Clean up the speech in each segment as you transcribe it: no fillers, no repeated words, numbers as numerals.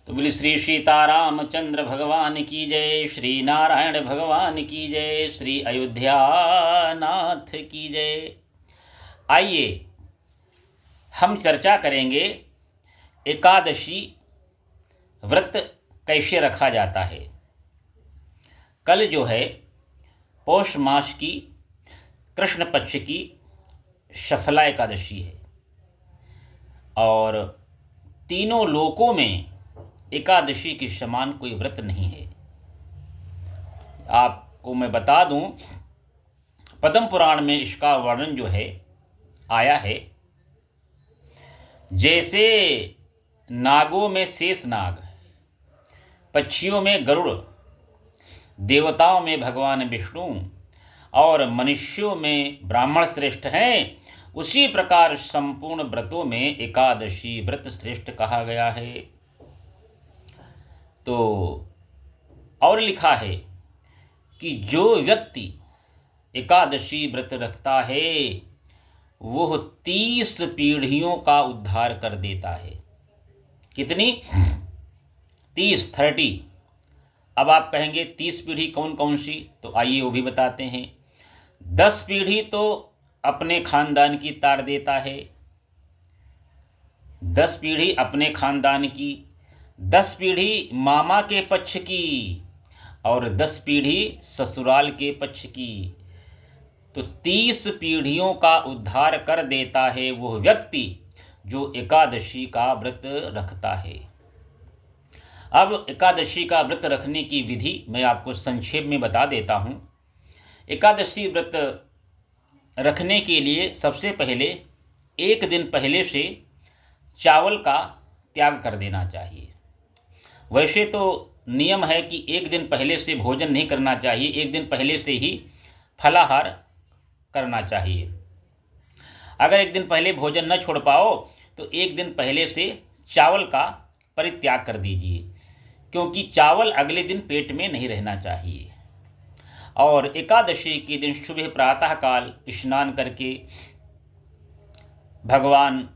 तो बोली श्री सीतारामचंद्र भगवान की जय, श्री नारायण भगवान की जय, श्री अयोध्या नाथ की जय। आइए हम चर्चा करेंगे एकादशी व्रत कैसे रखा जाता है। कल जो है पौष मास की कृष्ण पक्ष की शफला एकादशी है और तीनों लोकों में एकादशी के समान कोई व्रत नहीं है। आपको मैं बता दूं, पद्म पुराण में इसका वर्णन जो है आया है। जैसे नागों में शेष नाग, पक्षियों में गरुड़, देवताओं में भगवान विष्णु और मनुष्यों में ब्राह्मण श्रेष्ठ हैं, उसी प्रकार संपूर्ण व्रतों में एकादशी व्रत श्रेष्ठ कहा गया है। तो और लिखा है कि जो व्यक्ति एकादशी व्रत रखता है वह 30 पीढ़ियों का उद्धार कर देता है। कितनी? 30। अब आप कहेंगे 30 पीढ़ी कौन कौन सी? तो आइए वो भी बताते हैं। 10 पीढ़ी तो अपने खानदान की तार देता है, 10 पीढ़ी अपने खानदान की, 10 पीढ़ी मामा के पक्ष की और 10 पीढ़ी ससुराल के पक्ष की। तो 30 पीढ़ियों का उद्धार कर देता है वह व्यक्ति जो एकादशी का व्रत रखता है। अब एकादशी का व्रत रखने की विधि मैं आपको संक्षेप में बता देता हूँ। एकादशी व्रत रखने के लिए सबसे पहले एक दिन पहले से चावल का त्याग कर देना चाहिए। वैसे तो नियम है कि एक दिन पहले से भोजन नहीं करना चाहिए, एक दिन पहले से ही फलाहार करना चाहिए। अगर एक दिन पहले भोजन न छोड़ पाओ तो एक दिन पहले से चावल का परित्याग कर दीजिए, क्योंकि चावल अगले दिन पेट में नहीं रहना चाहिए। और एकादशी के दिन सुबह प्रातःकाल स्नान करके भगवान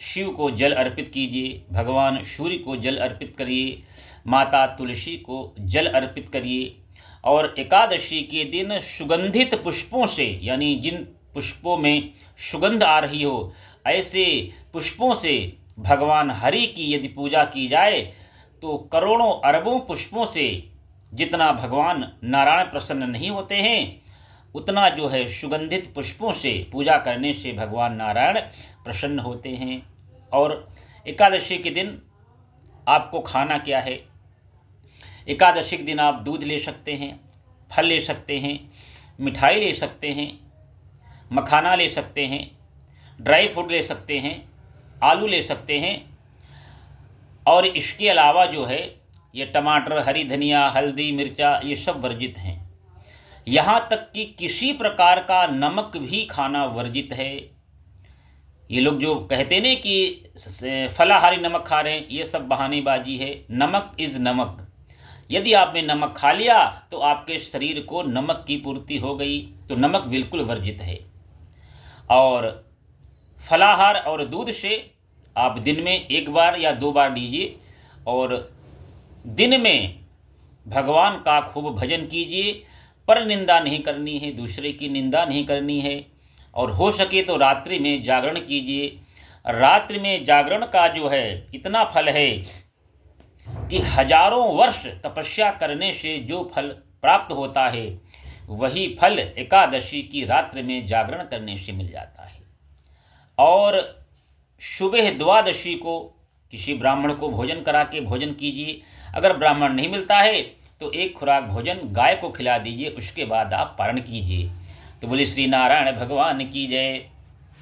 शिव को जल अर्पित कीजिए, भगवान सूर्य को जल अर्पित करिए, माता तुलसी को जल अर्पित करिए। और एकादशी के दिन सुगंधित पुष्पों से, यानी जिन पुष्पों में सुगंध आ रही हो ऐसे पुष्पों से भगवान हरि की यदि पूजा की जाए तो करोड़ों अरबों पुष्पों से जितना भगवान नारायण प्रसन्न नहीं होते हैं उतना जो है सुगंधित पुष्पों से पूजा करने से भगवान नारायण प्रसन्न होते हैं। और एकादशी के दिन आपको खाना क्या है? एकादशी के दिन आप दूध ले सकते हैं, फल ले सकते हैं, मिठाई ले सकते हैं, मखाना ले सकते हैं, ड्राई फ्रूट ले सकते हैं, आलू ले सकते हैं। और इसके अलावा जो है ये टमाटर, हरी धनिया, हल्दी, मिर्चा ये सब वर्जित हैं। यहाँ तक कि किसी प्रकार का नमक भी खाना वर्जित है। ये लोग जो कहते हैं कि फलाहारी नमक खा रहे हैं, ये सब बहानेबाजी है। नमक इज़ नमक। यदि आपने नमक खा लिया तो आपके शरीर को नमक की पूर्ति हो गई, तो नमक बिल्कुल वर्जित है। और फलाहार और दूध से आप दिन में एक बार या 2 बार लीजिए और दिन में भगवान का खूब भजन कीजिए। पर निंदा नहीं करनी है, दूसरे की निंदा नहीं करनी है। और हो सके तो रात्रि में जागरण कीजिए। रात्रि में जागरण का जो है इतना फल है कि हजारों वर्ष तपस्या करने से जो फल प्राप्त होता है वही फल एकादशी की रात्रि में जागरण करने से मिल जाता है। और सुबह द्वादशी को किसी ब्राह्मण को भोजन करा के भोजन कीजिए। अगर ब्राह्मण नहीं मिलता है तो एक खुराक भोजन गाय को खिला दीजिए, उसके बाद आप पारण कीजिए। तो बोले श्री नारायण भगवान की जय।